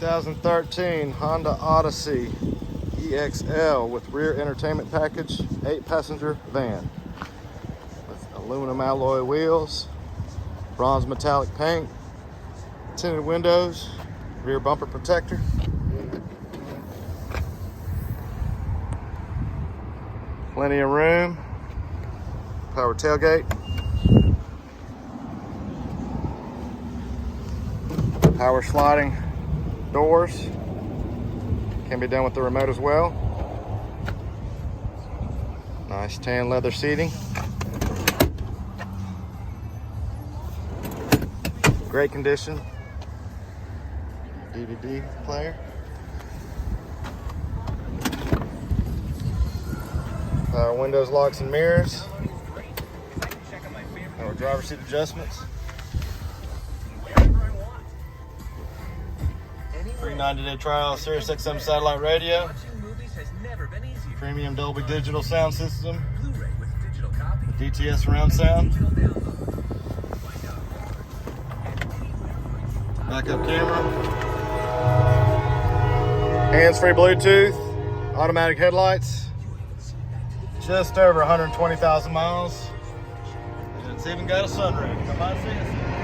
2013 Honda Odyssey EXL with rear entertainment package, 8-passenger van with aluminum alloy wheels, bronze metallic paint, tinted windows, rear bumper protector. Plenty of room, power tailgate, power sliding doors, can be done with the remote as well. Nice tan leather seating. Great condition. DVD player. Power windows, locks, and mirrors. Power driver seat adjustments. Free 90-day trial, Sirius XM satellite radio. Premium Dolby Digital sound system. With DTS surround sound. Backup camera. Hands-free Bluetooth. Automatic headlights. Just over 120,000 miles. And it's even got a sunroof. Come by and see us.